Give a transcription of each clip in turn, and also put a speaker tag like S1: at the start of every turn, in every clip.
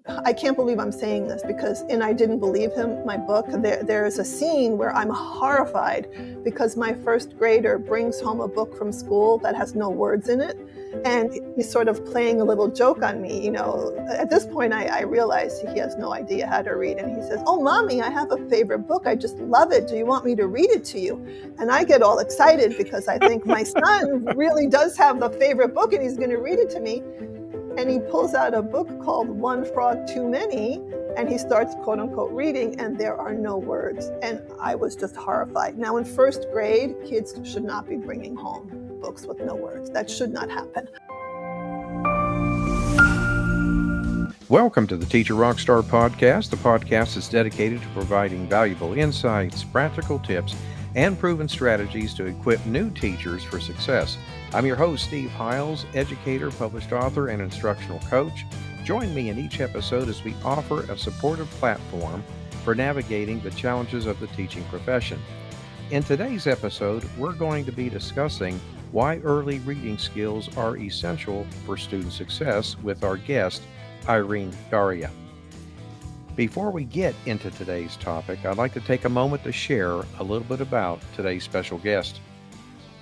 S1: I can't believe I'm saying this because in I Didn't Believe Him, my book, there is a scene where I'm horrified because my first grader brings home a book from school that has no words in it. And he's sort of playing a little joke on me. At this point, I realize he has no idea how to read. And he says, "Oh, Mommy, I have a favorite book. I just love it. Do you want me to read it to you?" And I get all excited because I think my son really does have the favorite book and he's going to read it to me. And he pulls out a book called One Frog Too Many, and he starts, quote unquote, reading, and there are no words. And I was just horrified. Now, in first grade, kids should not be bringing home books with no words. That should not happen.
S2: Welcome to the Teacher RockStar podcast. The podcast is dedicated to providing valuable insights, practical tips, and proven strategies to equip new teachers for success. I'm your host, Steve Hiles, educator, published author, and instructional coach. Join me in each episode as we offer a supportive platform for navigating the challenges of the teaching profession. In today's episode, we're going to be discussing why early reading skills are essential for student success with our guest, Irene Daria. Before we get into today's topic, I'd like to take a moment to share a little bit about today's special guest.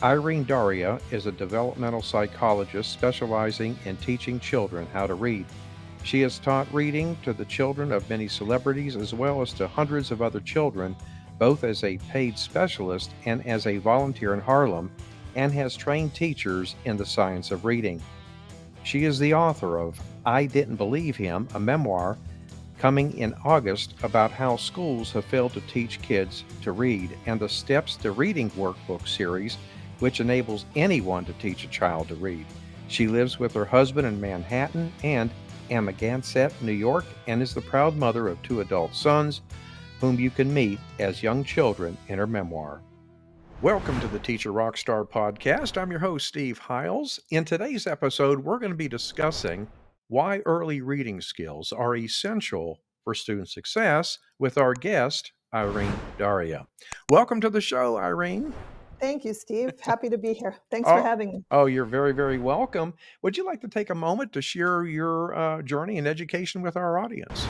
S2: Irene Daria is a developmental psychologist specializing in teaching children how to read. She has taught reading to the children of many celebrities as well as to hundreds of other children, both as a paid specialist and as a volunteer in Harlem, and has trained teachers in the science of reading. She is the author of I Didn't Believe Him, a memoir coming in August about how schools have failed to teach kids to read, and the Steps to Reading workbook series, which enables anyone to teach a child to read. She lives with her husband in Manhattan and Amagansett, New York, and is the proud mother of 2 adult sons, whom you can meet as young children in her memoir. Welcome to the Teacher RockStar podcast. I'm your host, Steve Hiles. In today's episode, we're going to be discussing why early reading skills are essential for student success with our guest, Irene Daria. Welcome to the show, Irene.
S1: Thank you, Steve. Happy to be here. Thanks for having me.
S2: Oh, you're very, very welcome. Would you like to take a moment to share your journey in education with our audience?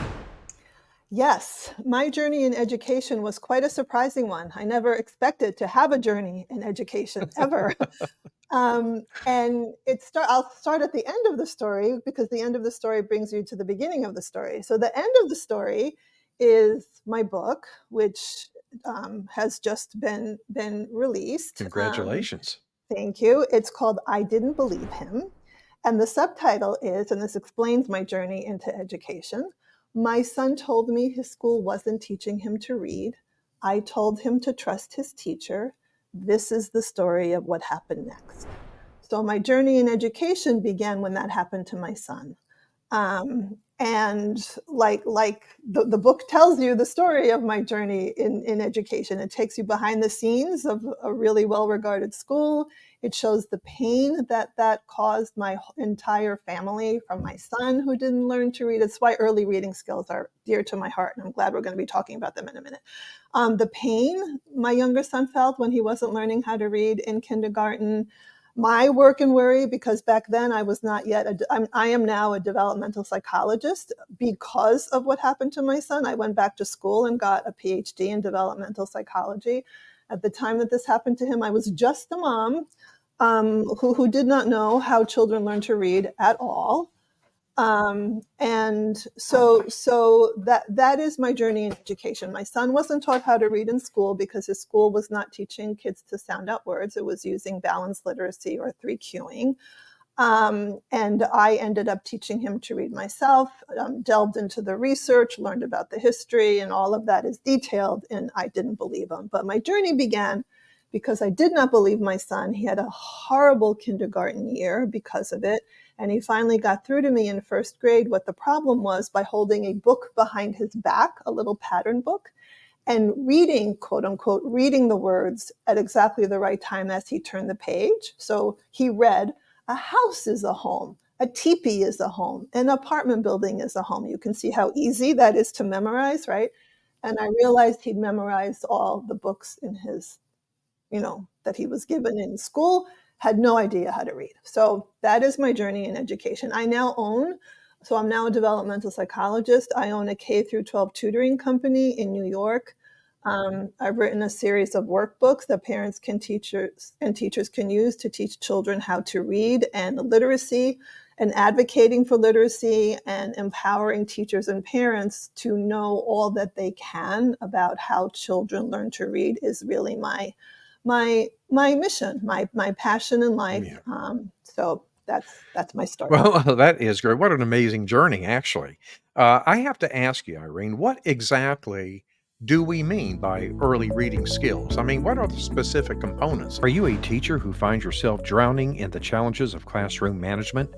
S1: Yes, my journey in education was quite a surprising one. I never expected to have a journey in education ever. And I'll start at the end of the story because the end of the story brings you to the beginning of the story. So the end of the story is my book, which has just been released.
S2: Congratulations.
S1: Thank you. It's called I Didn't Believe Him. And the subtitle is, and this explains my journey into education, my son told me his school wasn't teaching him to read. I told him to trust his teacher. This is the story of what happened next. So my journey in education began when that happened to my son. And like the book tells you the story of my journey in education. It takes you behind the scenes of a really well-regarded school. It shows the pain that caused my entire family, from my son who didn't learn to read. It's why early reading skills are dear to my heart, and I'm glad we're going to be talking about them in a minute. The pain my younger son felt when he wasn't learning how to read in kindergarten, my work and worry, because back then I was not yet, I am now a developmental psychologist because of what happened to my son. I went back to school and got a PhD in developmental psychology. At the time that this happened to him, I was just a mom who did not know how children learn to read at all. And so that is my journey in education. My son wasn't taught how to read in school because his school was not teaching kids to sound out words. It was using balanced literacy or 3Qing. And I ended up teaching him to read myself, delved into the research, learned about the history, and all of that is detailed in I Didn't Believe Him. But my journey began because I did not believe my son. He had a horrible kindergarten year because of it. And he finally got through to me in first grade what the problem was by holding a book behind his back, a little pattern book, and reading, quote unquote, reading the words at exactly the right time as he turned the page. So he read, a house is a home, a teepee is a home, an apartment building is a home. You can see how easy that is to memorize, right? And I realized he'd memorized all the books in his, that he was given in school, had no idea how to read. So that is my journey in education. I now own So I'm now a developmental psychologist. I own a K through 12 tutoring company in New York. I've written a series of workbooks that parents and teachers can use to teach children how to read and literacy, and advocating for literacy and empowering teachers and parents to know all that they can about how children learn to read is really my mission, my passion in life.
S2: Yeah.
S1: So that's my story.
S2: Well, that is great. What an amazing journey, actually. I have to ask you, Irene, what exactly do we mean by early reading skills? I mean, what are the specific components? Are you a teacher who finds yourself drowning in the challenges of classroom management?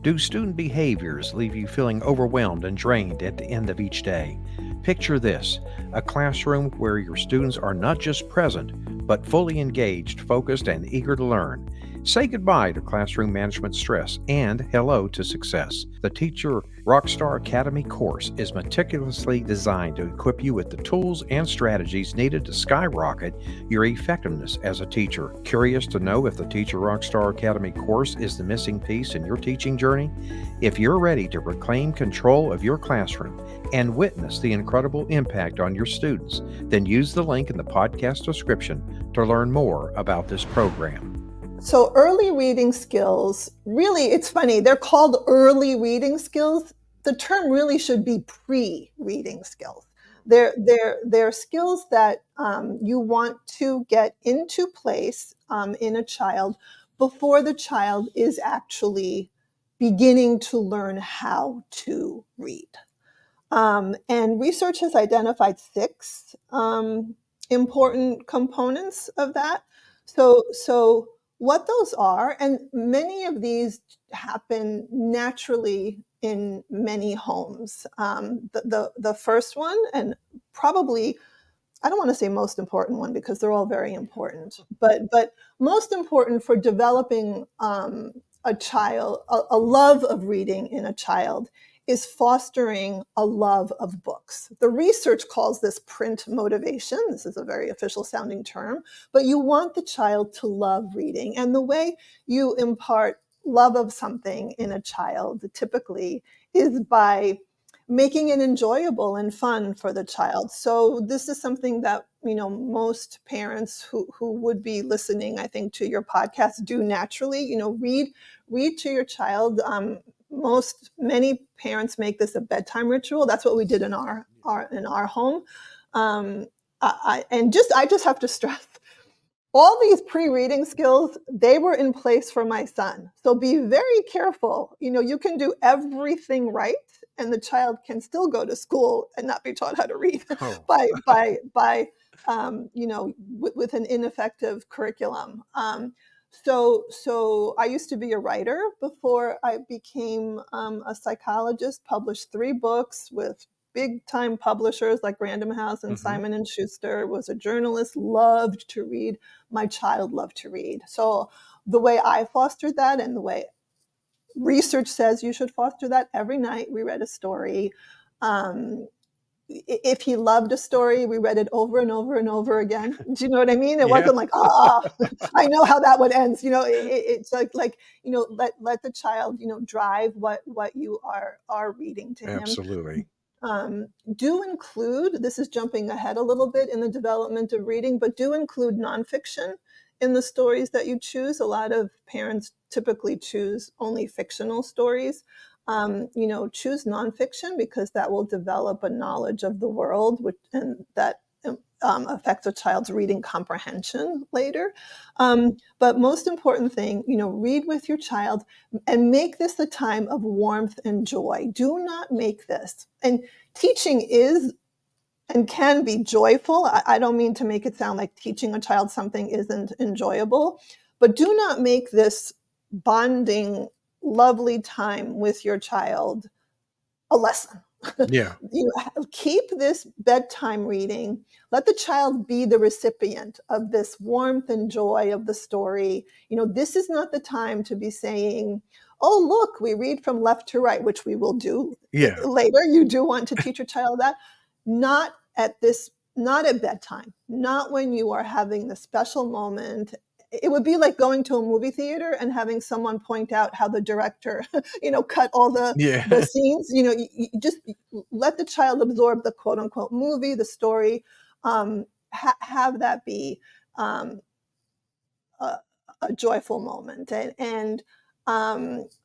S2: Do student behaviors leave you feeling overwhelmed and drained at the end of each day? Picture this: a classroom where your students are not just present, but fully engaged, focused, and eager to learn. Say goodbye to classroom management stress and hello to success. The Teacher RockStar Academy course is meticulously designed to equip you with the tools and strategies needed to skyrocket your effectiveness as a teacher. Curious to know if the Teacher RockStar Academy course is the missing piece in your teaching journey? If you're ready to reclaim control of your classroom and witness the incredible impact on your students, then use the link in the podcast description to learn more about this program.
S1: So early reading skills, really, it's funny, they're called early reading skills. The term really should be pre-reading skills. They're skills that you want to get into place in a child before the child is actually beginning to learn how to read. And research has identified 6 important components of that. So what those are, and many of these happen naturally in many homes. The first one, and probably, I don't want to say most important one because they're all very important, but most important for developing a child, a love of reading in a child, is fostering a love of books. The research calls this print motivation. This is a very official sounding term, but you want the child to love reading. And the way you impart love of something in a child typically is by making it enjoyable and fun for the child. So this is something that, most parents who would be listening, I think, to your podcast do naturally. Read to your child. Many parents make this a bedtime ritual. That's what we did in our home. I just have to stress, all these pre-reading skills, they were in place for my son. So be very careful. You can do everything right, and the child can still go to school and not be taught how to read with an ineffective curriculum. So I used to be a writer before I became a psychologist, published 3 books with big time publishers like Random House and Simon & Schuster, was a journalist, loved to read. My child loved to read. So the way I fostered that, and the way research says you should foster that, every night we read a story. If he loved a story, we read it over and over and over again. Do you know what I mean? It wasn't like, I know how that one ends. It's like let the child, drive what you are reading to him.
S2: Absolutely.
S1: Do include, this is jumping ahead a little bit in the development of reading, but do include nonfiction in the stories that you choose. A lot of parents typically choose only fictional stories. Choose nonfiction because that will develop a knowledge of the world, and that affects a child's reading comprehension later. But most important thing, read with your child and make this a time of warmth and joy. Do not make this. And teaching is and can be joyful. I don't mean to make it sound like teaching a child something isn't enjoyable, but do not make this bonding, lovely time with your child a lesson.
S2: Yeah.
S1: Keep this bedtime reading. Let the child be the recipient of this warmth and joy of the story. This is not the time to be saying, oh, look, we read from left to right, which we will do later. You do want to teach your child that. Not at bedtime, not when you are having the special moment it would be like going to a movie theater and having someone point out how the director, cut all the
S2: Yeah.
S1: scenes. You just let the child absorb the quote unquote movie, the story. Have that be um, a, a joyful moment.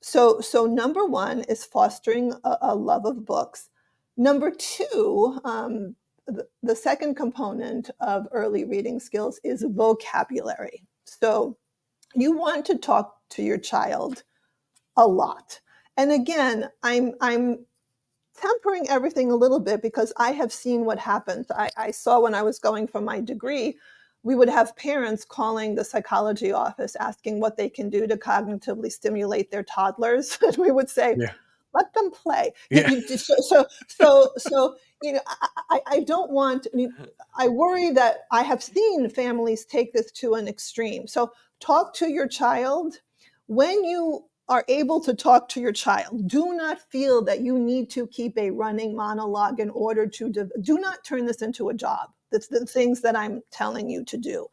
S1: So number one is fostering a love of books. Number two, the second component of early reading skills is vocabulary. So you want to talk to your child a lot. And again, I'm tempering everything a little bit because I have seen what happens. I saw when I was going for my degree, we would have parents calling the psychology office asking what they can do to cognitively stimulate their toddlers. And we would say,
S2: Yeah.
S1: let them play.
S2: Yeah.
S1: I don't want, I worry that I have seen families take this to an extreme. So talk to your child. When you are able to talk to your child, do not feel that you need to keep a running monologue in order to, do not turn this into a job. That's the things that I'm telling you to do.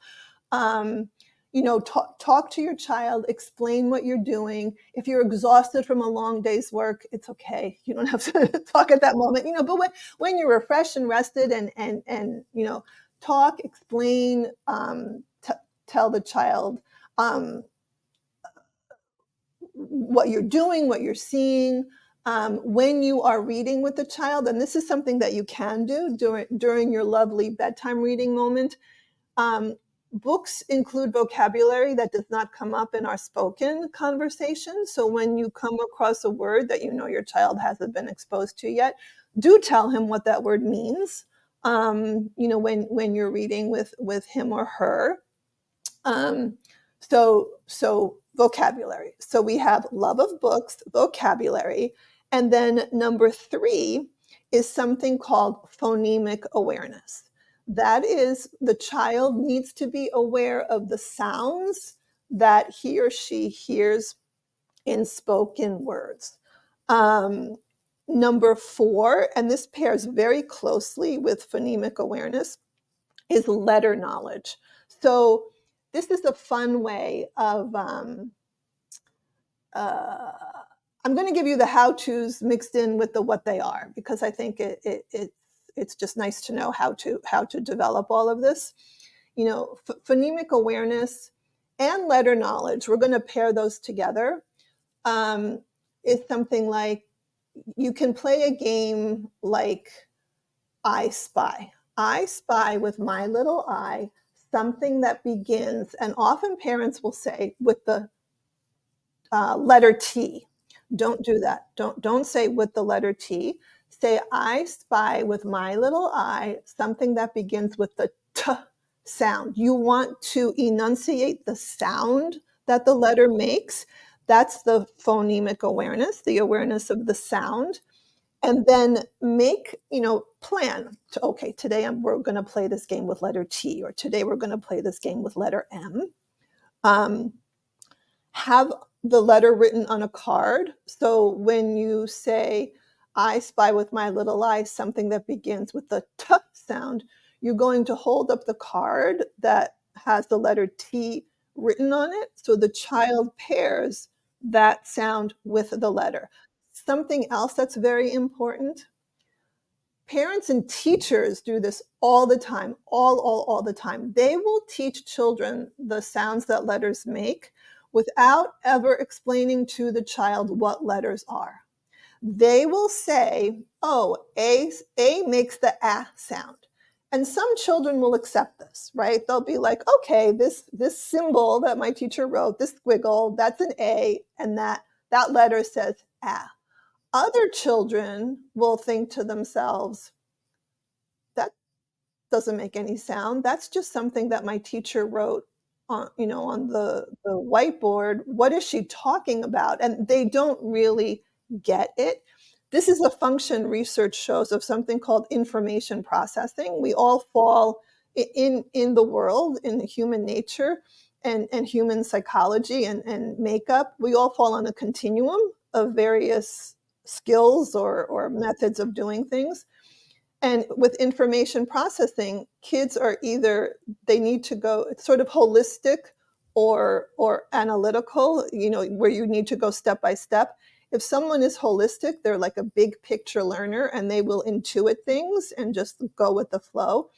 S1: Talk to your child, explain what you're doing. If you're exhausted from a long day's work, it's okay. You don't have to talk at that moment, but when you're refreshed and rested and talk, explain, tell the child what you're doing, what you're seeing. When you are reading with the child, and this is something that you can do during your lovely bedtime reading moment. Books include vocabulary that does not come up in our spoken conversation. So when you come across a word that your child hasn't been exposed to yet, do tell him what that word means. When you're reading with him or her. So vocabulary. So we have love of books, vocabulary, and then number three is something called phonemic awareness. That is, the child needs to be aware of the sounds that he or she hears in spoken words. Number four, and this pairs very closely with phonemic awareness, is letter knowledge. So this is a fun way of, I'm going to give you the how-tos mixed in with the what they are, because I think it's just nice to know how to develop all of this. Phonemic awareness and letter knowledge, we're going to pair those together. It's something like, you can play a game like I Spy. I spy with my little eye something that begins, and often parents will say with the letter T. Don't do that. Don't say with the letter T. Say, I spy with my little eye something that begins with the T sound. You want to enunciate the sound that the letter makes. That's the phonemic awareness, the awareness of the sound. And then plan to, okay, today we're going to play this game with letter T, or today we're going to play this game with letter M. Have the letter written on a card. So when you say, I spy with my little eye something that begins with the T sound, you're going to hold up the card that has the letter T written on it. So the child pairs that sound with the letter. Something else that's very important, parents and teachers do this all the time, all the time. They will teach children the sounds that letters make without ever explaining to the child what letters are. They will say, oh, A makes the A sound. And some children will accept this, right? They'll be like, okay, this symbol that my teacher wrote, this squiggle, that's an A, and that letter says A. Other children will think to themselves, that doesn't make any sound. That's just something that my teacher wrote on the whiteboard. What is she talking about? And they don't really get it. This is a function research shows of something called information processing. We all fall in the world, in human nature and human psychology and makeup. We all fall on a continuum of various skills or methods of doing things. And with information processing, kids are either, they need to go, it's sort of holistic, or analytical, where you need to go step by step. If someone is holistic, they're like a big picture learner and they will intuit things and just go with the flow.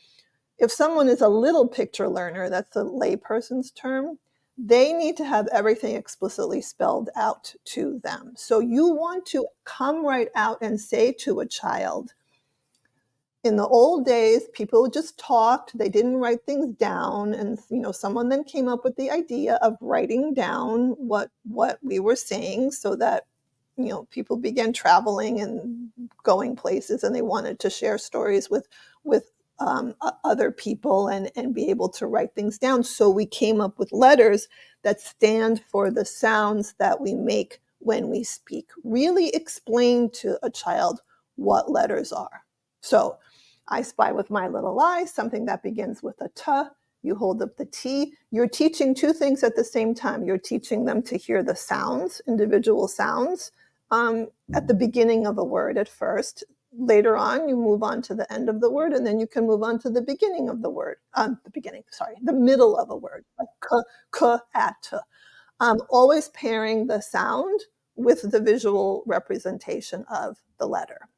S1: If someone is a little picture learner, that's a layperson's term, they need to have everything explicitly spelled out to them. So you want to come right out and say to a child, in the old days, people just talked, they didn't write things down. And, someone then came up with the idea of writing down what we were saying so that, people began traveling and going places and they wanted to share stories with other people and be able to write things down. So we came up with letters that stand for the sounds that we make when we speak. Really explain to a child what letters are. So I spy with my little eye, something that begins with a T. You hold up the T. You're teaching two things at the same time. You're teaching them to hear the sounds, individual sounds, at the beginning of a word at first. Later on, you move on to the end of the word, and then you can move on to the beginning of the word. The middle of a word, like k, at. Always pairing the sound with the visual representation of the letter.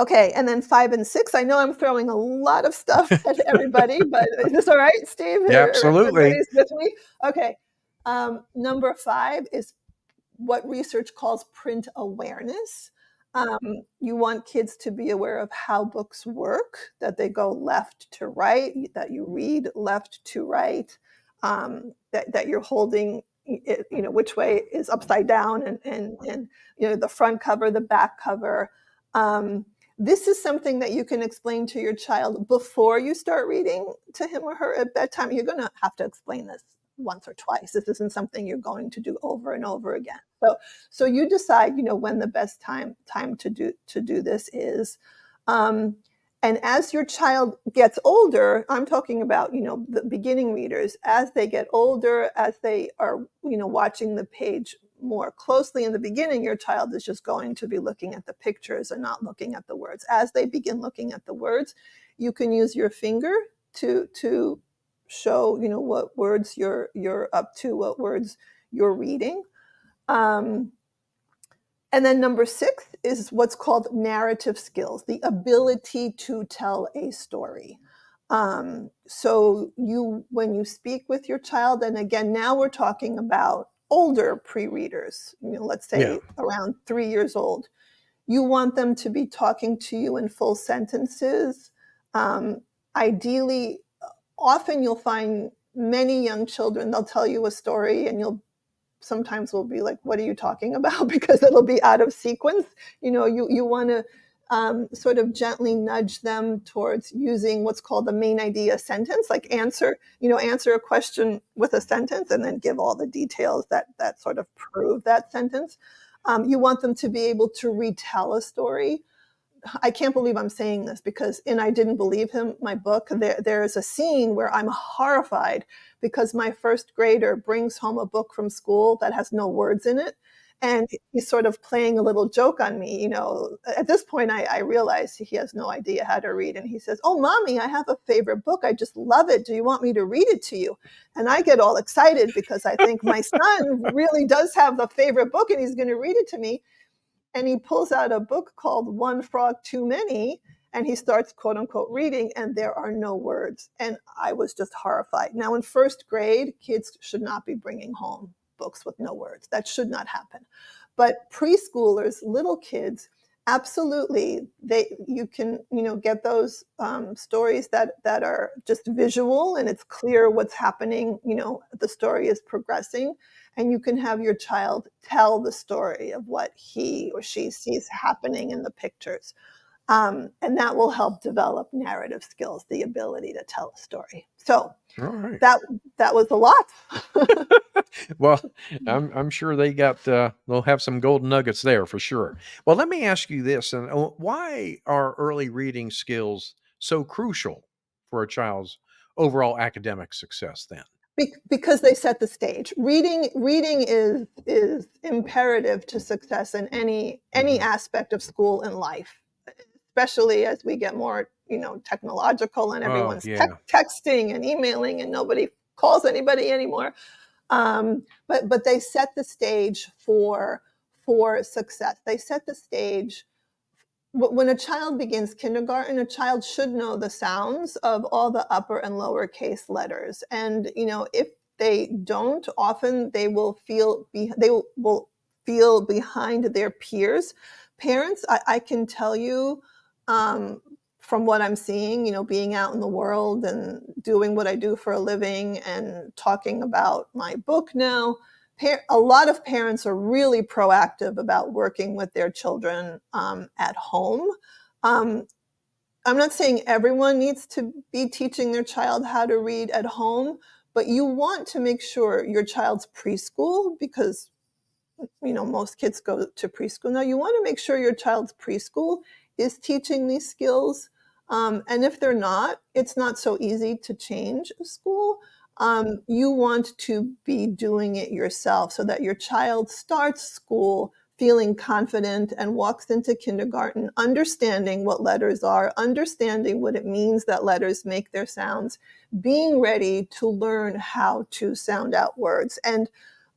S1: Okay, and then 5 and 6. I know I'm throwing a lot of stuff at everybody, but is this all right, Steve?
S2: Yeah, absolutely.
S1: Everybody's with me? Okay. Number 5 is what research calls print awareness. You want kids to be aware of how books work, that they go left to right, that you read left to right, that you're holding it, which way is upside down and the front cover, the back cover. This is something that you can explain to your child before you start reading to him or her at bedtime. You're going to have to explain this once or twice. This isn't something you're going to do over and over again. So you decide, when the best time to do this is. And as your child gets older, I'm talking about, the beginning readers, as they get older, as they are, watching the page more closely in the beginning, your child is just going to be looking at the pictures and not looking at the words. As they begin looking at the words, you can use your finger to show, what words you're up to, what words you're reading. And then number 6 is what's called narrative skills, the ability to tell a story. So when you speak with your child, and again, now we're talking about older pre-readers, let's say around 3 years old, you want them to be talking to you in full sentences. Ideally, often you'll find many young children, they'll tell you a story and sometimes we'll be like, what are you talking about? Because it'll be out of sequence. You want to sort of gently nudge them towards using what's called the main idea sentence, like answer a question with a sentence and then give all the details that sort of prove that sentence. You want them to be able to retell a story. I can't believe I'm saying this because in I Didn't Believe Him, my book, there is a scene where I'm horrified because my first grader brings home a book from school that has no words in it. And he's sort of playing a little joke on me. At this point, I realize he has no idea how to read. And he says, "Oh, Mommy, I have a favorite book. I just love it. Do you want me to read it to you?" And I get all excited because I think my son really does have a favorite book and he's going to read it to me. And he pulls out a book called One Frog Too Many, and he starts, quote unquote, reading, and there are no words. And I was just horrified. Now, in first grade, kids should not be bringing home books with no words. That should not happen. But preschoolers, little kids, absolutely, you can get those stories that are just visual and it's clear what's happening. The story is progressing, and you can have your child tell the story of what he or she sees happening in the pictures. And that will help develop narrative skills, the ability to tell a story. So
S2: All right.
S1: that was a lot.
S2: Well, I'm sure they'll have some golden nuggets there for sure. Well, let me ask you this: and why are early reading skills so crucial for a child's overall academic success? Then,
S1: because they set the stage. Reading is imperative to success in any aspect of school and life, especially as we get more technological and everyone's texting and emailing and nobody calls anybody anymore. But they set the stage for success. They set the stage. When a child begins kindergarten, a child should know the sounds of all the upper and lowercase letters. And if they don't, often they will feel behind their peers. Parents, I can tell you, from what I'm seeing, being out in the world and doing what I do for a living and talking about my book now, a lot of parents are really proactive about working with their children at home. Um, I'm not saying everyone needs to be teaching their child how to read at home, but you want to make sure your child's preschool, because most kids go to preschool now. You want to make sure your child's preschool is teaching these skills. And if they're not, it's not so easy to change a school. You want to be doing it yourself so that your child starts school feeling confident and walks into kindergarten understanding what letters are, understanding what it means that letters make their sounds, being ready to learn how to sound out words. And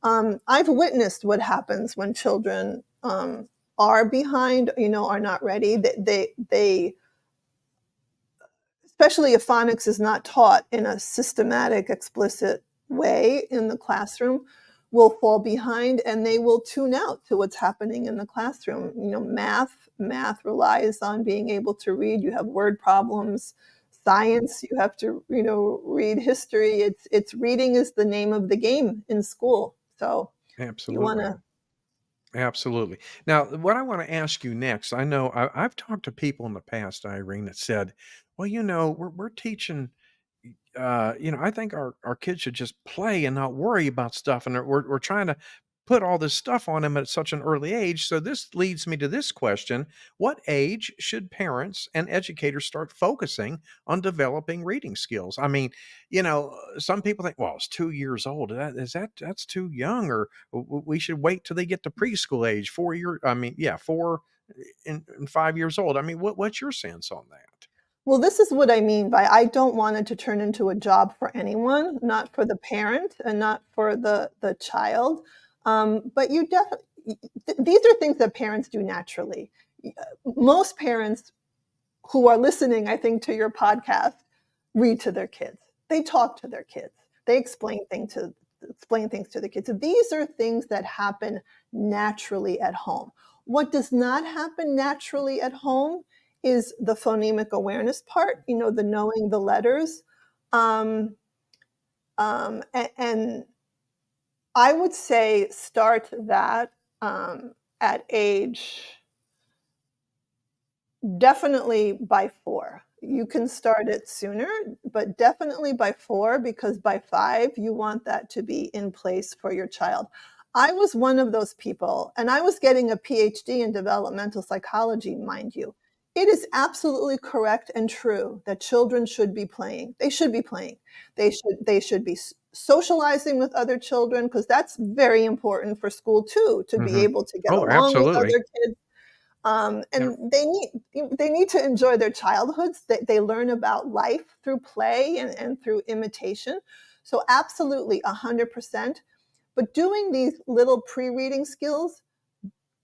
S1: I've witnessed what happens when children are behind, are not ready. They especially if phonics is not taught in a systematic, explicit way in the classroom, will fall behind and they will tune out to what's happening in the classroom. Math relies on being able to read. You have word problems. Science, you have to, read history. It's reading is the name of the game in school. So you want
S2: Absolutely.
S1: to.
S2: Absolutely. Now, what I want to ask you next, I know I've talked to people in the past, Irene, that said, well, we're teaching, I think our kids should just play and not worry about stuff. And we're trying to put all this stuff on them at such an early age. So this leads me to this question. What age should parents and educators start focusing on developing reading skills? I mean, some people think, well, it's 2 years old. That's too young, or we should wait till they get to preschool age, 4 year. I mean, yeah, 4 and 5 years old. I mean, what's your sense on that?
S1: Well, this is what I mean by I don't want it to turn into a job for anyone, not for the parent and not for the child. But you definitely, these are things that parents do naturally. Most parents who are listening, I think, to your podcast, read to their kids. They talk to their kids. They explain things to the kids. So these are things that happen naturally at home. What does not happen naturally at home is the phonemic awareness part, the knowing the letters. And I would say start that at age definitely by 4. You can start it sooner, but definitely by 4, because by 5, you want that to be in place for your child. I was one of those people, and I was getting a PhD in developmental psychology, mind you. It is absolutely correct and true that children should be playing. They should be playing. They should be socializing with other children, because that's very important for school too, to be
S2: Hmm.
S1: able to get
S2: Oh,
S1: along with
S2: absolutely.
S1: other kids.
S2: Yeah.
S1: And they need to enjoy their childhoods. They learn about life through play and through imitation. So absolutely 100%. But doing these little pre-reading skills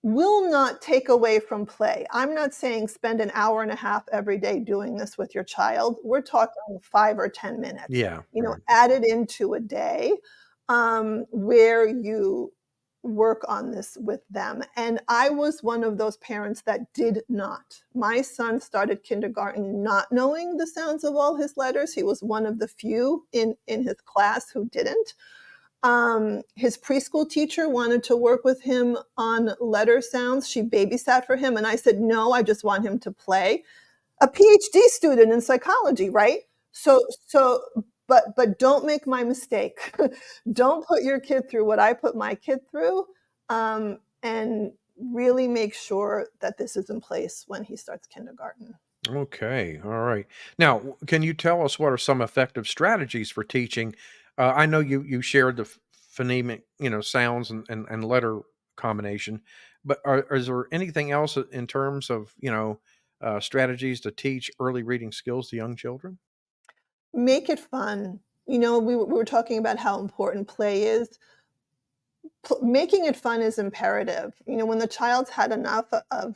S1: will not take away from play. I'm not saying spend an hour and a half every day doing this with your child. We're talking 5 or 10 minutes.
S2: Yeah. Right.
S1: Add it into a day where you work on this with them. And I was one of those parents that did not. My son started kindergarten not knowing the sounds of all his letters. He was one of the few in his class who didn't. His preschool teacher wanted to work with him on letter sounds. She babysat for him. And I said, no, I just want him to play. A PhD student in psychology, right? But don't make my mistake. Don't put your kid through what I put my kid through. And really make sure that this is in place when he starts kindergarten.
S2: Okay. All right. Now, can you tell us what are some effective strategies for teaching? I know you shared the phonemic, sounds and letter combination, but is there anything else in terms of strategies to teach early reading skills to young children?
S1: Make it fun. we were talking about how important play is. Making it fun is imperative. When the child's had enough of,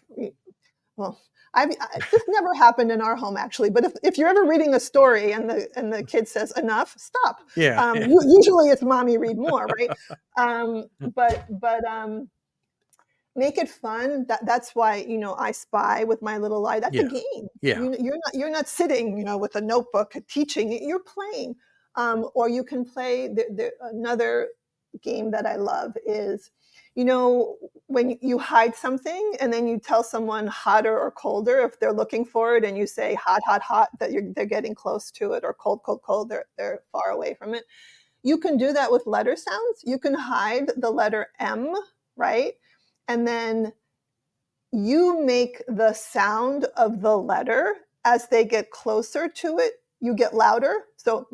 S1: well, this never happened in our home actually, but if you're ever reading a story and the kid says enough, stop.
S2: Yeah.
S1: Usually it's mommy read more, right? But make it fun. That's why I spy with my little eye. That's a
S2: Yeah.
S1: game.
S2: Yeah.
S1: You're not sitting with a notebook teaching. You're playing. Or you can play. Another game that I love is, when you hide something and then you tell someone hotter or colder if they're looking for it, and you say hot, hot, hot, that they're getting close to it, or cold, cold, cold, they're far away from it. You can do that with letter sounds. You can hide the letter M, right? And then you make the sound of the letter as they get closer to it, you get louder. So,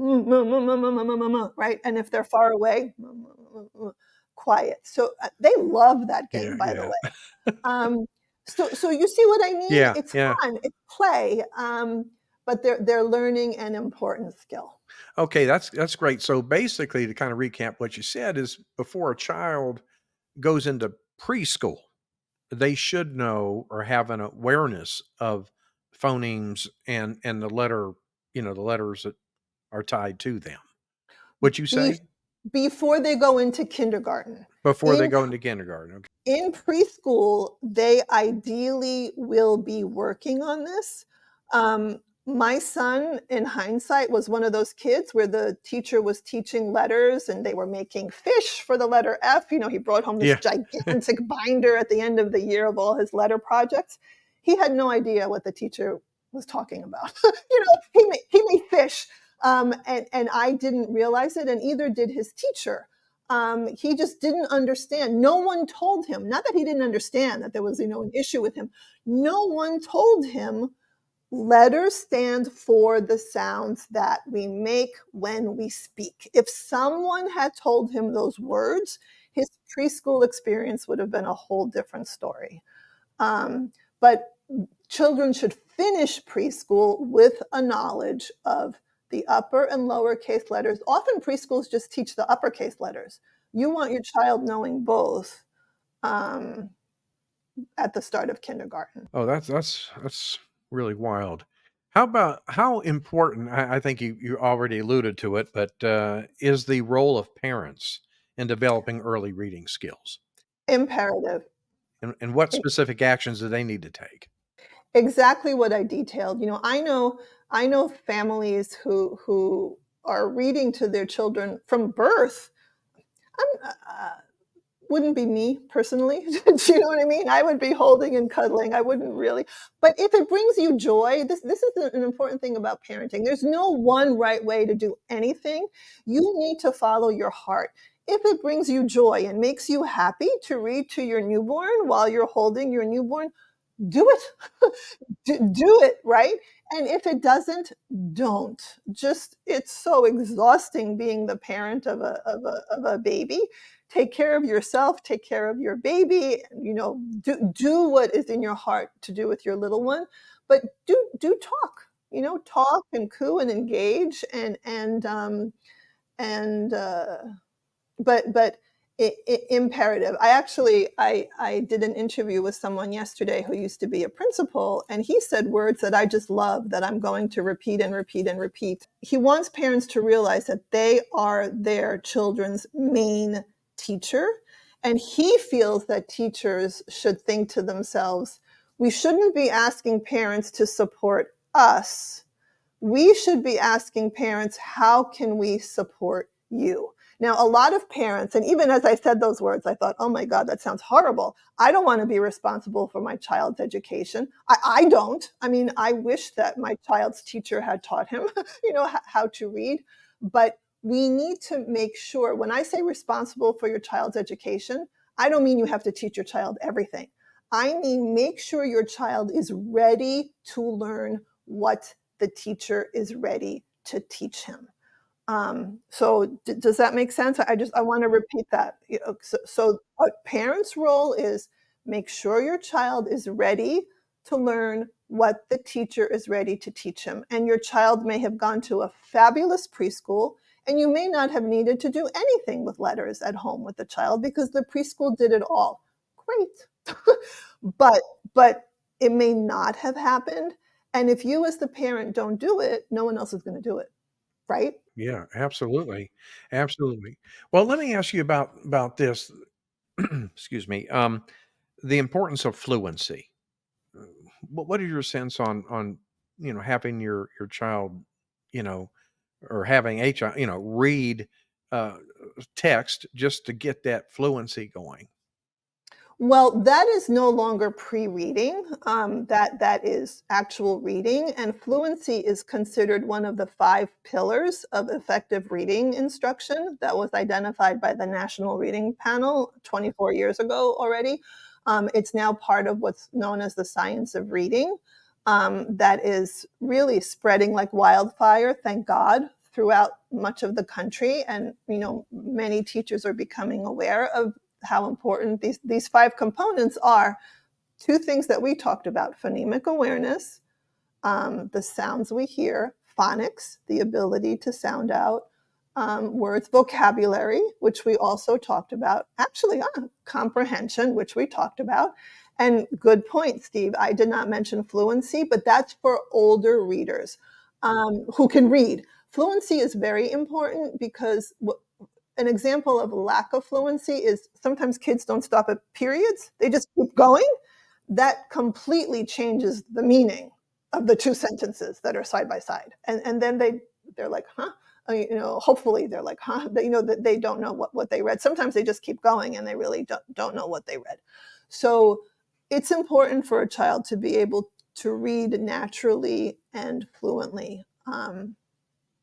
S1: right? And if they're far away, quiet. So they love that game, by the
S2: Yeah.
S1: way. So you see what I mean?
S2: Yeah.
S1: It's
S2: Yeah.
S1: fun, it's play, but they're learning an important skill.
S2: Okay, that's great. So basically, to kind of recap what you said is before a child goes into preschool, they should know or have an awareness of phonemes and the letters that are tied to them. Would you
S1: Be-
S2: say
S1: Before they go into kindergarten.
S2: before they
S1: In
S2: go into kindergarten? Okay.
S1: in preschool, they ideally will be working on this. My son, in hindsight, was one of those kids where the teacher was teaching letters and they were making fish for the letter F. He brought home this
S2: Yeah.
S1: gigantic binder at the end of the year of all his letter projects. He had no idea what the teacher was talking about. He made fish, and I didn't realize it, and either did his teacher. He just didn't understand. No one told him, not that he didn't understand that there was, an issue with him. No one told him letters stand for the sounds that we make when we speak. If someone had told him those words, his preschool experience would have been a whole different story. But children should finish preschool with a knowledge of the upper and lowercase letters. Often preschools just teach the uppercase letters. You want your child knowing both at the start of kindergarten.
S2: Oh, that's really wild. How important? I think you already alluded to it, but is the role of parents in developing early reading skills,
S1: Imperative.
S2: and what specific actions do they need to take?
S1: Exactly what I detailed. I know families who are reading to their children from birth. Wouldn't be me personally. Do you know what I mean? I would be holding and cuddling. I wouldn't really. But if it brings you joy, this is an important thing about parenting. There's no one right way to do anything. You need to follow your heart. If it brings you joy and makes you happy to read to your newborn while you're holding your newborn, do it. Do it, right? And if it doesn't, don't. Just, it's so exhausting being the parent of a baby. Take care of yourself, take care of your baby, do what is in your heart to do with your little one, but do talk, talk and coo and engage, and but imperative. I did an interview with someone yesterday who used to be a principal, and he said words that I just love that I'm going to repeat and repeat and repeat. He wants parents to realize that they are their children's main teacher, and he feels that teachers should think to themselves, we shouldn't be asking parents to support us. We should be asking parents, how can we support you? Now, a lot of parents, and even as I said those words, I thought, oh my God, that sounds horrible. I don't want to be responsible for my child's education. I don't. I mean, I wish that my child's teacher had taught him, how to read. But we need to make sure, when I say responsible for your child's education, I don't mean you have to teach your child everything. I mean, make sure your child is ready to learn what the teacher is ready to teach him. So does that make sense? I want to repeat that. So a parent's role is make sure your child is ready to learn what the teacher is ready to teach him. And your child may have gone to a fabulous preschool And you may not have needed to do anything with letters at home with the child because the preschool did it all. Great. but but it may not have happened. And if you as the parent don't do it, no one else is going to do it, right?
S2: Yeah, absolutely. Absolutely. Well, let me ask you about this. Excuse me. The importance of fluency. Uh, what are your sense on having your child, you know, or having a child, read uh, text just to get that fluency going?
S1: Well, that is no longer pre-reading. That is actual reading, and fluency is considered one of the 5 pillars of effective reading instruction that was identified by the National Reading Panel 24 years ago already. It's now part of what's known as the science of reading. That is really spreading like wildfire, thank God, throughout much of the country, and many teachers are becoming aware of how important these 5 components are. 2 things that we talked about: phonemic awareness, the sounds we hear; phonics, the ability to sound out words; vocabulary, which we also talked about; actually, comprehension, which we talked about. And good point, Steve. I did not mention fluency, but that's for older readers who can read. Fluency is very important because an example of lack of fluency is sometimes kids don't stop at periods, they just keep going. That completely changes the meaning of the 2 sentences that are side by side. And then they're like, huh? Hopefully they're like, huh? That they don't know what they read. Sometimes they just keep going and they really don't know what they read. So it's important for a child to be able to read naturally and fluently.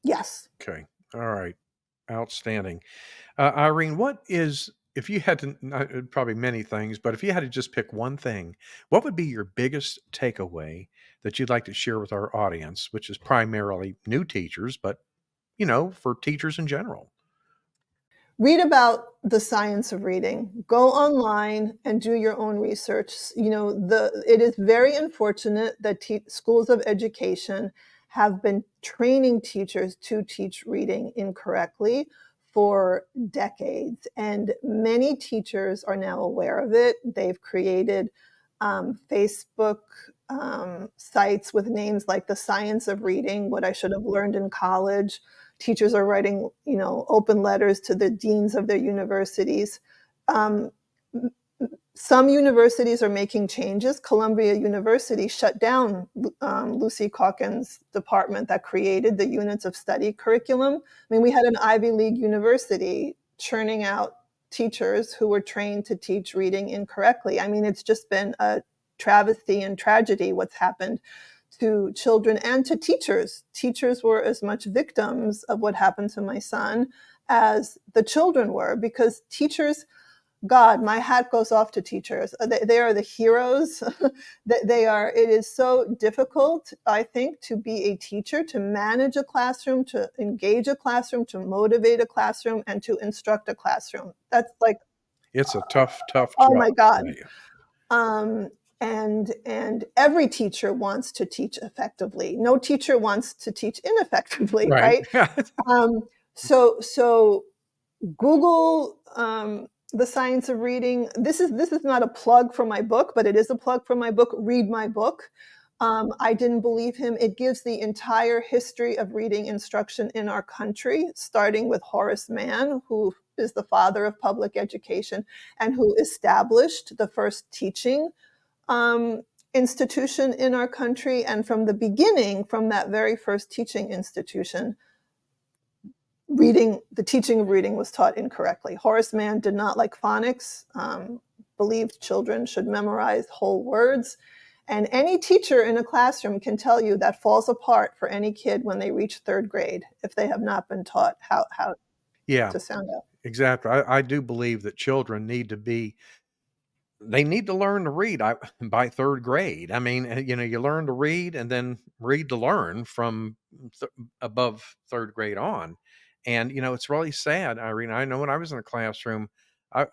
S1: Yes.
S2: Okay. All right. Outstanding. Irene, what is, if you had to, probably many things, but if you had to just pick one thing, what would be your biggest takeaway that you'd like to share with our audience, which is primarily new teachers, but, for teachers in general?
S1: Read about the science of reading. Go online and do your own research. It is very unfortunate that schools of education have been training teachers to teach reading incorrectly for decades, and many teachers are now aware of it. They've created Facebook sites with names like The Science of Reading, What I Should Have Learned in College. Teachers are writing, open letters to the deans of their universities. Um, some universities are making changes. Columbia University shut down Lucy Calkins' department that created the units of study curriculum. I mean, we had an Ivy League university churning out teachers who were trained to teach reading incorrectly. I mean, it's just been a travesty and tragedy what's happened to children and to teachers. Teachers were as much victims of what happened to my son as the children were, because teachers, God, my hat goes off to teachers. They are the heroes. It is so difficult, I think, to be a teacher, to manage a classroom, to engage a classroom, to motivate a classroom, and to instruct a classroom. That's like,
S2: It's a tough, tough
S1: oh
S2: job.
S1: my God.
S2: Yeah.
S1: And every teacher wants to teach effectively. No teacher wants to teach ineffectively,
S2: Right.
S1: right? So Google the science of reading. This is not a plug for my book, but it is a plug for my book. Read my book. I didn't believe him. It gives the entire history of reading instruction in our country, starting with Horace Mann, who is the father of public education and who established the first teaching institution in our country. And from the beginning, from that very first teaching institution, the teaching of reading was taught incorrectly. Horace Mann did not like phonics, believed children should memorize whole words. And any teacher in a classroom can tell you that falls apart for any kid when they reach 3rd grade if they have not been taught how
S2: Yeah,
S1: to sound out.
S2: exactly. I do believe that children they need to learn to read by 3rd grade. I mean, you learn to read and then read to learn from above 3rd grade on. And, it's really sad, Irene. I know when I was in a classroom, of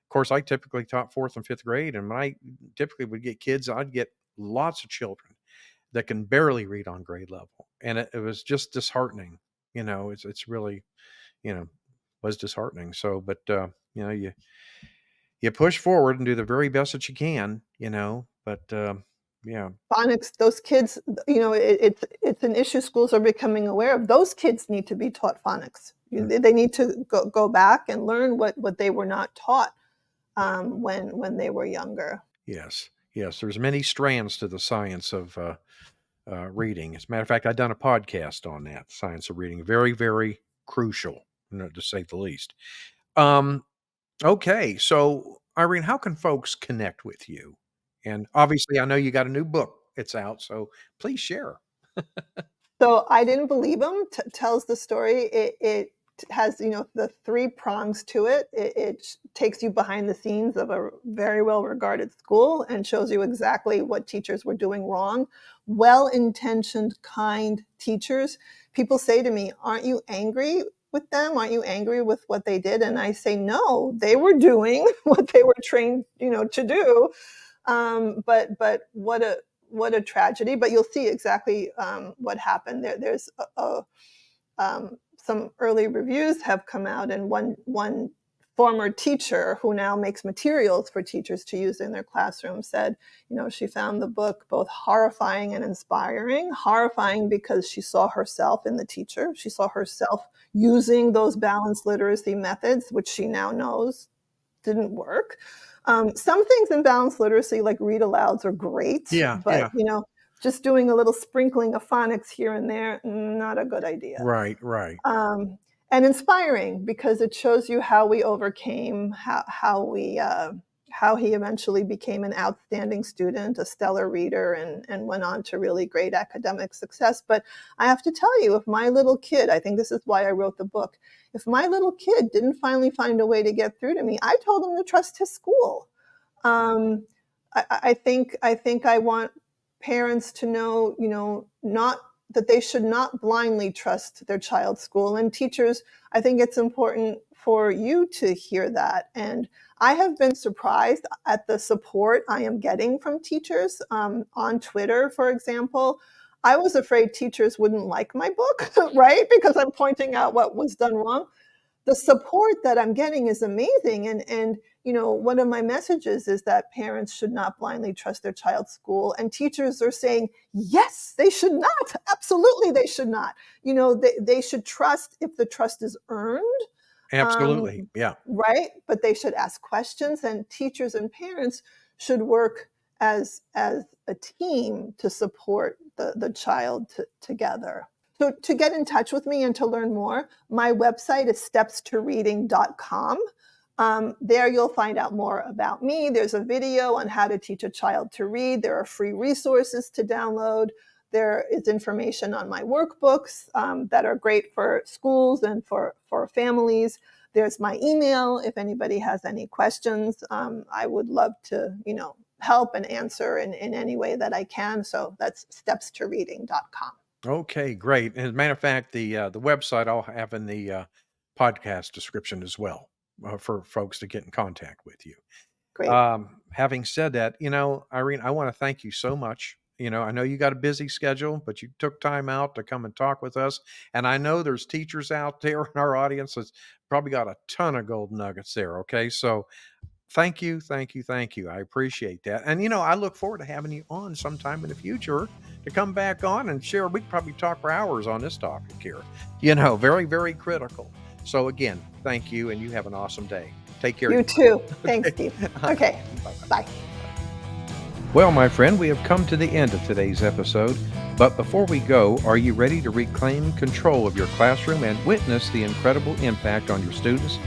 S2: course, I typically taught 4th and 5th grade, and I typically would get kids, I'd get lots of children that can barely read on grade level. And it was just disheartening, It's really, was disheartening. So, but, you push forward and do the very best that you can, but, yeah.
S1: Phonics, those kids, it's an issue schools are becoming aware of. Those kids need to be taught phonics.
S2: Mm.
S1: They need to go back and learn what they were not taught when they were younger.
S2: Yes. Yes. There's many strands to the science of reading. As a matter of fact, I've done a podcast on that, science of reading. Very, very crucial, to say the least. Okay. So, Irene, how can folks connect with you? And obviously, I know you got a new book. It's out. So please share.
S1: So I didn't believe him. Tells the story. It has the three prongs to it. It takes you behind the scenes of a very well regarded school and shows you exactly what teachers were doing wrong. Well-intentioned, kind teachers. People say to me, "Aren't you angry with them? Aren't you angry with what they did?" And I say, "No, they were doing what they were trained, to do." But what a tragedy. But you'll see exactly what happened. There's some early reviews have come out, and one former teacher who now makes materials for teachers to use in their classroom said, she found the book both horrifying and inspiring. Horrifying because she saw herself in the teacher. She saw herself using those balanced literacy methods, which she now knows didn't work. Some things in balanced literacy, like read alouds, are great,
S2: Yeah.
S1: but just doing a little sprinkling of phonics here and there, not a good idea.
S2: Right. Right.
S1: And inspiring because it shows you how we overcame, how he eventually became an outstanding student, a stellar reader, and went on to really great academic success. But I have to tell you, if my little kid, I think this is why I wrote the book, if my little kid didn't finally find a way to get through to me, I told him to trust his school. I think I want parents to know, not that they should not blindly trust their child's school. And teachers, I think it's important for you to hear that. And I have been surprised at the support I am getting from teachers on Twitter, for example. I was afraid teachers wouldn't like my book, right? Because I'm pointing out what was done wrong. The support that I'm getting is amazing. And one of my messages is that parents should not blindly trust their child's school. And teachers are saying, yes, they should not. Absolutely, they should not. They should trust if the trust is earned.
S2: Absolutely. Yeah.
S1: Right. But they should ask questions, and teachers and parents should work as a team to support the child together. So to get in touch with me and to learn more, my website is stepstoreading.com. There you'll find out more about me. There's a video on how to teach a child to read. There are free resources to download. There is information on my workbooks that are great for schools and for families. There's my email. If anybody has any questions, I would love to, help and answer in any way that I can. So that's stepstoreading.com.
S2: Okay, great. As a matter of fact, the website I'll have in the podcast description as well for folks to get in contact with you.
S1: Great.
S2: Having said that, Irene, I want to thank you so much. I know you got a busy schedule, but you took time out to come and talk with us. And I know there's teachers out there in our audience that's probably got a ton of gold nuggets there. Okay, so thank you. I appreciate that. And, I look forward to having you on sometime in the future to come back on and share. We could probably talk for hours on this topic here. Very, very critical. So again, thank you, and you have an awesome day. Take care.
S1: You too. Thanks, Steve. Okay. Bye.
S2: Well, my friend, we have come to the end of today's episode. But before we go, are you ready to reclaim control of your classroom and witness the incredible impact on your students?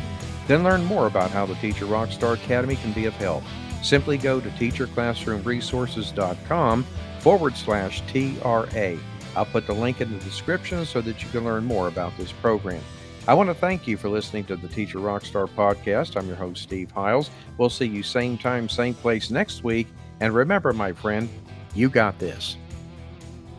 S2: Then learn more about how the Teacher RockStar Academy can be of help. Simply go to teacherclassroomresources.com/TRA. I'll put the link in the description so that you can learn more about this program. I want to thank you for listening to the Teacher RockStar podcast. I'm your host, Steve Hiles. We'll see you same time, same place next week. And remember, my friend, you got this.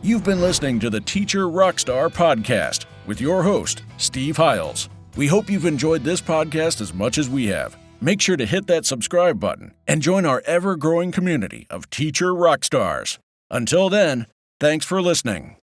S3: You've been listening to the Teacher RockStar podcast with your host, Steve Hiles. We hope you've enjoyed this podcast as much as we have. Make sure to hit that subscribe button and join our ever-growing community of Teacher RockStars. Until then, thanks for listening.